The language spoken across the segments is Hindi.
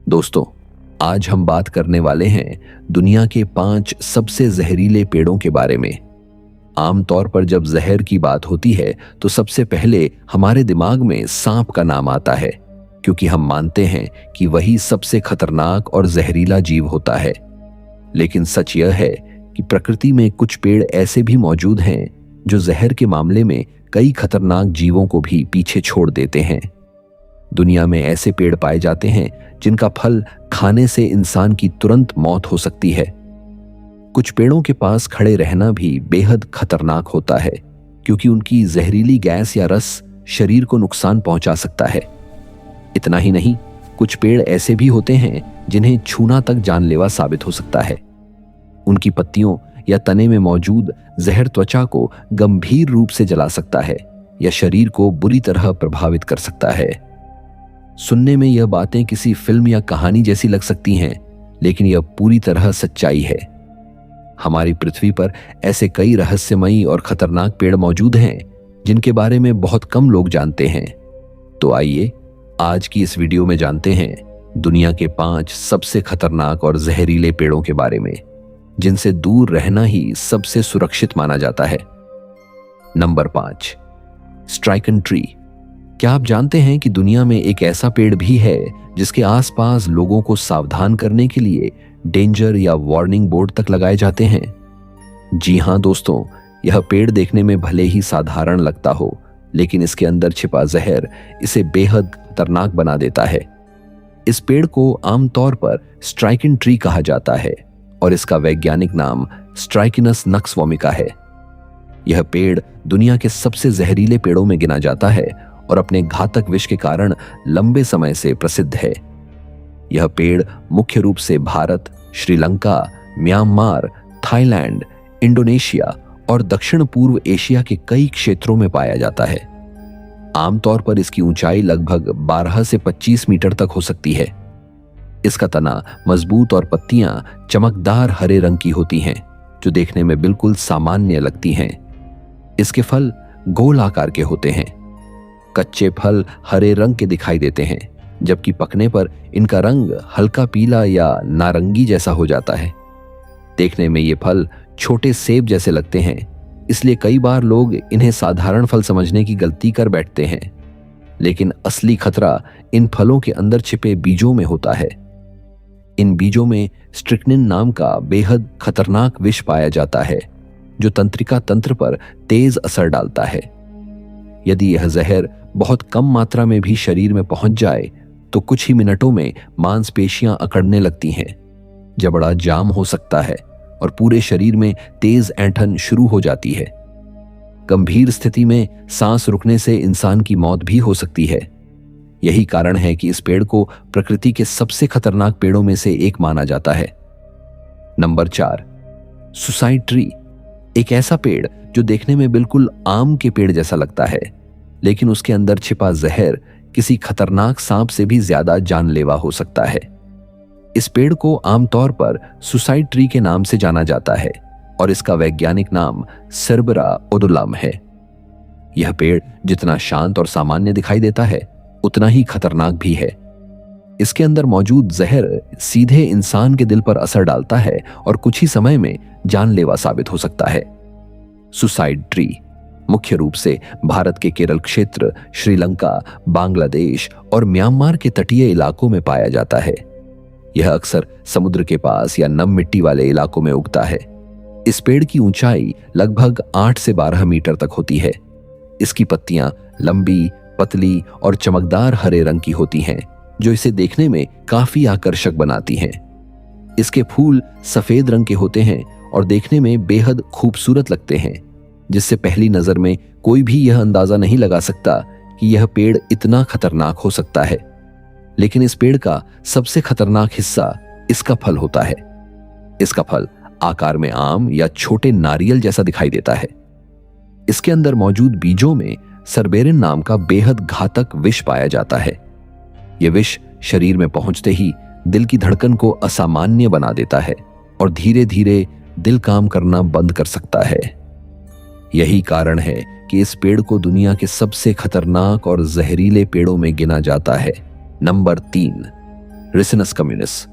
दोस्तों, आज हम बात करने वाले हैं दुनिया के 5 सबसे जहरीले पेड़ों के बारे में। आमतौर पर जब जहर की बात होती है तो सबसे पहले हमारे दिमाग में सांप का नाम आता है, क्योंकि हम मानते हैं कि वही सबसे खतरनाक और जहरीला जीव होता है। लेकिन सच यह है कि प्रकृति में कुछ पेड़ ऐसे भी मौजूद हैं जो जहर के मामले में कई खतरनाक जीवों को भी पीछे छोड़ देते हैं। दुनिया में ऐसे पेड़ पाए जाते हैं जिनका फल खाने से इंसान की तुरंत मौत हो सकती है। कुछ पेड़ों के पास खड़े रहना भी बेहद खतरनाक होता है, क्योंकि उनकी जहरीली गैस या रस शरीर को नुकसान पहुंचा सकता है। इतना ही नहीं, कुछ पेड़ ऐसे भी होते हैं जिन्हें छूना तक जानलेवा साबित हो सकता है। उनकी पत्तियों या तने में मौजूद जहर त्वचा को गंभीर रूप से जला सकता है या शरीर को बुरी तरह प्रभावित कर सकता है। सुनने में यह बातें किसी फिल्म या कहानी जैसी लग सकती हैं, लेकिन यह पूरी तरह सच्चाई है। हमारी पृथ्वी पर ऐसे कई रहस्यमयी और खतरनाक पेड़ मौजूद हैं जिनके बारे में बहुत कम लोग जानते हैं। तो आइए आज की इस वीडियो में जानते हैं दुनिया के 5 सबसे खतरनाक और जहरीले पेड़ों के बारे में, जिनसे दूर रहना ही सबसे सुरक्षित माना जाता है। Number 5, stricken tree. क्या आप जानते हैं कि दुनिया में एक ऐसा पेड़ भी है जिसके आसपास लोगों को सावधान करने के लिए डेंजर या वार्निंग बोर्ड तक लगाए जाते हैं? जी हां दोस्तों, यह पेड़ देखने में भले ही साधारण लगता हो, लेकिन इसके अंदर छिपा जहर इसे बेहद खतरनाक बना देता है। इस पेड़ को आमतौर पर स्ट्राइकन ट्री कहा जाता है और इसका वैज्ञानिक नाम स्ट्राइकिनस नक्स वोमिका है। यह पेड़ दुनिया के सबसे जहरीले पेड़ों में गिना जाता है और अपने घातक विष के कारण लंबे समय से प्रसिद्ध है। यह पेड़ मुख्य रूप से Bharat, Sri Lanka, Myanmar, Thailand, Indonesia और दक्षिण पूर्व एशिया के कई क्षेत्रों में पाया जाता है। आमतौर पर इसकी ऊंचाई लगभग 12 से 25 मीटर तक हो सकती है। इसका तना मजबूत और पत्तियां चमकदार हरे रंग की होती हैं, जो देखने में बिल्कुल सामान्य लगती हैं। इसके फल गोल आकार के होते हैं। कच्चे फल हरे रंग के दिखाई देते हैं, जबकि पकने पर इनका रंग हल्का पीला या नारंगी जैसा हो जाता है। देखने में ये फल छोटे सेब जैसे लगते हैं, इसलिए कई बार लोग इन्हें साधारण फल समझने की गलती कर बैठते हैं। लेकिन असली खतरा इन फलों के अंदर छिपे बीजों में होता है। इन बीजों में स्ट्रिक्निन नाम का बेहद खतरनाक विष पाया जाता है, जो तंत्रिका तंत्र पर तेज असर डालता है। यदि यह जहर बहुत कम मात्रा में भी शरीर में पहुंच जाए तो कुछ ही मिनटों में मांसपेशियां अकड़ने लगती हैं, जबड़ा जाम हो सकता है और पूरे शरीर में तेज ऐंठन शुरू हो जाती है। गंभीर स्थिति में सांस रुकने से इंसान की मौत भी हो सकती है। यही कारण है कि इस पेड़ को प्रकृति के सबसे खतरनाक पेड़ों में से एक माना जाता है। Number 4, suicide tree. एक ऐसा पेड़ जो देखने में बिल्कुल आम के पेड़ जैसा लगता है, लेकिन उसके अंदर छिपा जहर किसी खतरनाक सांप से भी ज्यादा जानलेवा हो सकता है। इस पेड़ को आमतौर पर सुसाइड ट्री के नाम से जाना जाता है और इसका वैज्ञानिक नाम सेर्बेरा ओडुलम है। यह पेड़ जितना शांत और सामान्य दिखाई देता है, उतना ही खतरनाक भी है। इसके अंदर मौजूद जहर सीधे इंसान के दिल पर असर डालता है और कुछ ही समय में जानलेवा साबित हो सकता है। सुसाइड ट्री मुख्य रूप से भारत के केरल क्षेत्र, श्रीलंका, बांग्लादेश और म्यांमार के तटीय इलाकों में पाया जाता है। यह अक्सर समुद्र के पास या नम मिट्टी वाले इलाकों में उगता है। इस पेड़ की ऊंचाई लगभग 8 से 12 मीटर तक होती है। इसकी पत्तियां लंबी, पतली और चमकदार हरे रंग की होती हैं, जो इसे देखने में काफी आकर्षक बनाती हैं। इसके फूल सफेद रंग के होते हैं और देखने में बेहद खूबसूरत लगते हैं, जिससे पहली नजर में कोई भी यह अंदाजा नहीं लगा सकता कि यह पेड़ इतना खतरनाक हो सकता है। लेकिन इस पेड़ का सबसे खतरनाक हिस्सा इसका फल होता है। इसका फल आकार में आम या छोटे नारियल जैसा दिखाई देता है। इसके अंदर मौजूद बीजों में सर्बेरिन नाम का बेहद घातक विष पाया जाता है। यह विष शरीर में पहुंचते ही दिल की धड़कन को असामान्य बना देता है और धीरे धीरे दिल काम करना बंद कर सकता है। यही कारण है कि इस पेड़ को दुनिया के सबसे खतरनाक और जहरीले पेड़ों में गिना जाता है। नंबर 3, रिसिनस कम्युनिस,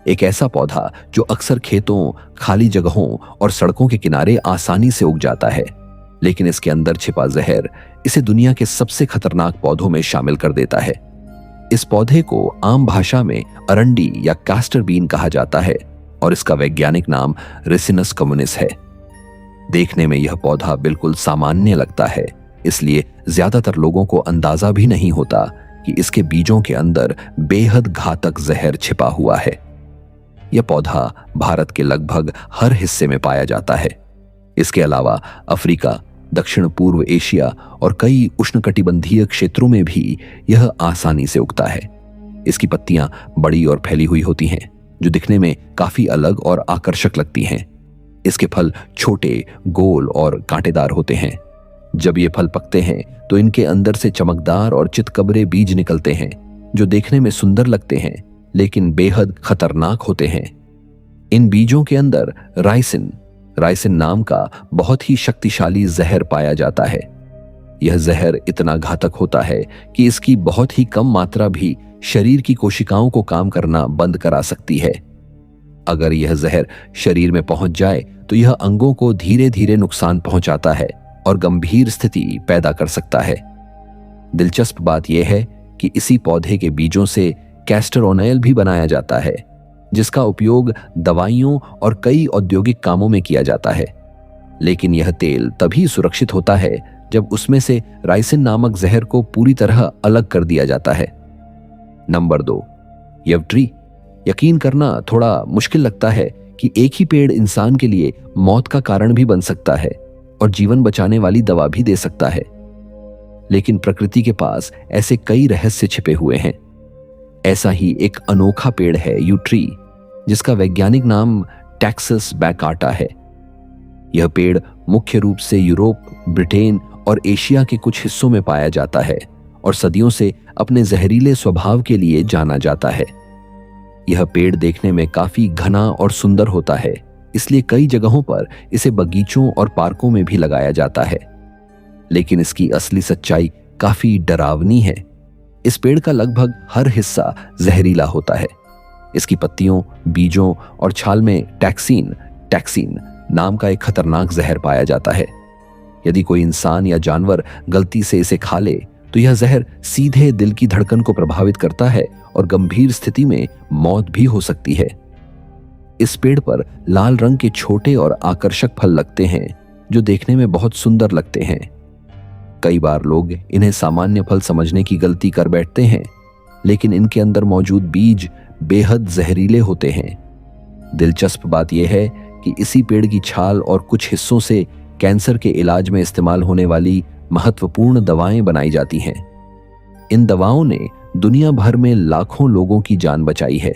एक ऐसा पौधा जो अक्सर खेतों, खाली जगहों और सड़कों के किनारे आसानी से उग जाता है, लेकिन इसके अंदर छिपा जहर इसे दुनिया के सबसे खतरनाक पौधों में शामिल कर देता है। इस पौधे को आम भाषा में अरंडी या कास्टर बीन कहा जाता है और इसका वैज्ञानिक नाम रिसिनस कम्युनिस है। देखने में यह पौधा बिल्कुल सामान्य लगता है, इसलिए ज्यादातर लोगों को अंदाजा भी नहीं होता कि इसके बीजों के अंदर बेहद घातक जहर छिपा हुआ है। यह पौधा भारत के लगभग हर हिस्से में पाया जाता है। इसके अलावा अफ्रीका, दक्षिण पूर्व एशिया और कई उष्णकटिबंधीय क्षेत्रों में भी यह आसानी से उगता है। इसकी पत्तियां बड़ी और फैली हुई होती हैं, जो दिखने में काफी अलग और आकर्षक लगती हैं। इसके फल छोटे, गोल और कांटेदार होते हैं। जब ये फल पकते हैं तो इनके अंदर से चमकदार और चितकबरे बीज निकलते हैं, जो देखने में सुंदर लगते हैं लेकिन बेहद खतरनाक होते हैं। इन बीजों के अंदर राइसिन नाम का बहुत ही शक्तिशाली जहर पाया जाता है। यह जहर इतना घातक होता है कि इसकी बहुत ही कम मात्रा भी शरीर की कोशिकाओं को काम करना बंद करा सकती है। अगर यह जहर शरीर में पहुंच जाए तो यह अंगों को धीरे धीरे नुकसान पहुंचाता है और गंभीर स्थिति पैदा कर सकता है। दिलचस्प बात यह है कि इसी पौधे के बीजों से कैस्टर ऑयल भी बनाया जाता है, जिसका उपयोग दवाइयों और कई औद्योगिक कामों में किया जाता है। लेकिन यह तेल तभी सुरक्षित होता है जब उसमें से राइसिन नामक जहर को पूरी तरह अलग कर दिया जाता है। Number 2, yew tree. यकीन करना थोड़ा मुश्किल लगता है कि एक ही पेड़ इंसान के लिए मौत का कारण भी बन सकता है और जीवन बचाने वाली दवा भी दे सकता है। लेकिन प्रकृति के पास ऐसे कई रहस्य छिपे हुए हैं। ऐसा ही एक अनोखा पेड़ है यू ट्री, जिसका वैज्ञानिक नाम टैक्सस बैकाटा है। यह पेड़ मुख्य रूप से यूरोप, ब्रिटेन और एशिया के कुछ हिस्सों में पाया जाता है और सदियों से अपने जहरीले स्वभाव के लिए जाना जाता है। यह पेड़ देखने में काफी घना और सुंदर होता है, इसलिए कई जगहों पर इसे बगीचों और पार्कों में भी लगाया जाता है। लेकिन इसकी असली सच्चाई काफी डरावनी है। इस पेड़ का लगभग हर हिस्सा जहरीला होता है। इसकी पत्तियों, बीजों और छाल में टैक्सीन नाम का एक खतरनाक जहर पाया जाता है। यदि कोई इंसान या जानवर गलती से इसे खा ले तो यह जहर सीधे दिल की धड़कन को प्रभावित करता है और गंभीर स्थिति में मौत भी हो सकती है। इस पेड़ पर लाल रंग के छोटे और आकर्षक फल लगते हैं, जो देखने में बहुत सुंदर लगते हैं। कई बार लोग इन्हें सामान्य फल समझने की गलती कर बैठते हैं, लेकिन इनके अंदर मौजूद बीज बेहद जहरीले होते हैं। दिलचस्प बात यह है कि इसी पेड़ की छाल और कुछ हिस्सों से कैंसर के इलाज में इस्तेमाल होने वाली महत्वपूर्ण दवाएं बनाई जाती हैं। इन दवाओं ने दुनिया भर में लाखों लोगों की जान बचाई है।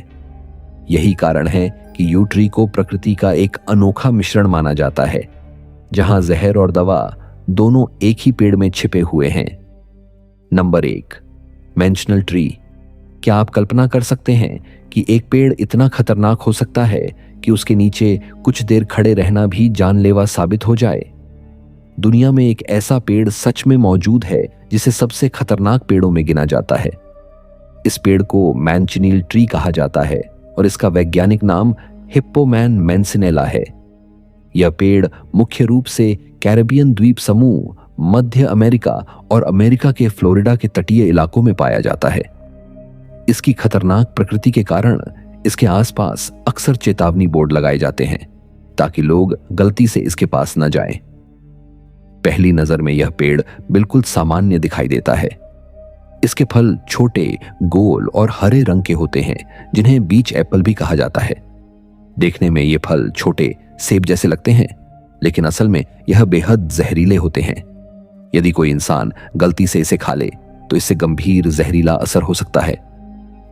यही कारण है कि यू ट्री को प्रकृति का एक अनोखा मिश्रण माना जाता है, जहां जहर और दवा दोनों एक ही पेड़ में छिपे हुए हैं। नंबर 1, मेंशनल ट्री। क्या आप कल्पना कर सकते हैं कि एक पेड़ इतना खतरनाक हो सकता है कि उसके नीचे कुछ देर खड़े रहना भी जानलेवा साबित हो जाए? दुनिया में एक ऐसा पेड़ सच में मौजूद है जिसे सबसे खतरनाक पेड़ों में गिना जाता है। इस पेड़ को मैंचनील ट्री कहा जाता है और इसका वैज्ञानिक नाम हिप्पोमैन मैंसिनेला है। यह पेड़ मुख्य रूप से कैरेबियन द्वीप समूह, मध्य अमेरिका और अमेरिका के फ्लोरिडा के तटीय इलाकों में पाया जाता है। इसकी खतरनाक प्रकृति के कारण इसके आसपास अक्सर चेतावनी बोर्ड लगाए जाते हैं ताकि लोग गलती से इसके पास न जाएं। पहली नजर में यह पेड़ बिल्कुल सामान्य दिखाई देता है। इसके फल छोटे, गोल और हरे रंग के होते हैं, जिन्हें बीच एप्पल भी कहा जाता है। देखने में ये फल छोटे सेब जैसे लगते हैं, लेकिन असल में यह बेहद जहरीले होते हैं। यदि कोई इंसान गलती से इसे खा ले तो इससे गंभीर जहरीला असर हो सकता है।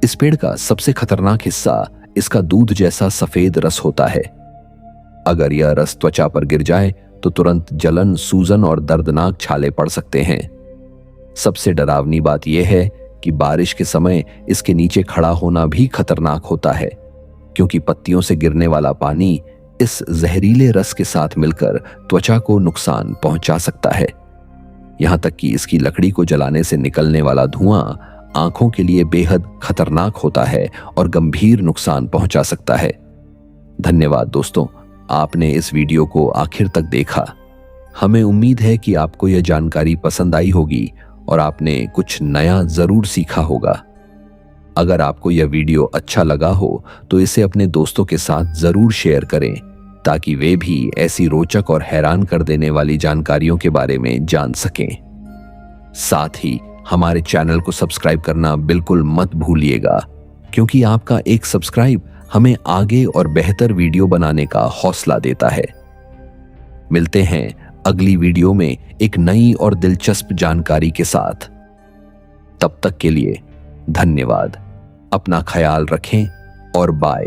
इस पेड़ का सबसे खतरनाक हिस्सा इसका दूध जैसा सफेद रस होता है। अगर यह रस त्वचा पर गिर जाए तो तुरंत जलन, सूजन और दर्दनाक छाले पड़ सकते हैं। सबसे डरावनी बात यह है कि बारिश के समय इसके नीचे खड़ा होना भी खतरनाक होता है, क्योंकि पत्तियों से गिरने वाला पानी इस जहरीले रस के साथ मिलकर त्वचा को नुकसान पहुंचा सकता है। यहां तक कि इसकी लकड़ी को जलाने से निकलने वाला धुआं आंखों के लिए बेहद खतरनाक होता है और गंभीर नुकसान पहुंचा सकता है। धन्यवाद दोस्तों, आपने इस वीडियो को आखिर तक देखा। हमें उम्मीद है कि आपको यह जानकारी पसंद आई होगी और आपने कुछ नया जरूर सीखा होगा। अगर आपको यह वीडियो अच्छा लगा हो तो इसे अपने दोस्तों के साथ जरूर शेयर करें, ताकि वे भी ऐसी रोचक और हैरान कर देने वाली जानकारियों के बारे में जान सकें। साथ ही हमारे चैनल को सब्सक्राइब करना बिल्कुल मत भूलिएगा, क्योंकि आपका एक सब्सक्राइब हमें आगे और बेहतर वीडियो बनाने का हौसला देता है। मिलते हैं अगली वीडियो में एक नई और दिलचस्प जानकारी के साथ। तब तक के लिए धन्यवाद। अपना ख्याल रखें और बाय।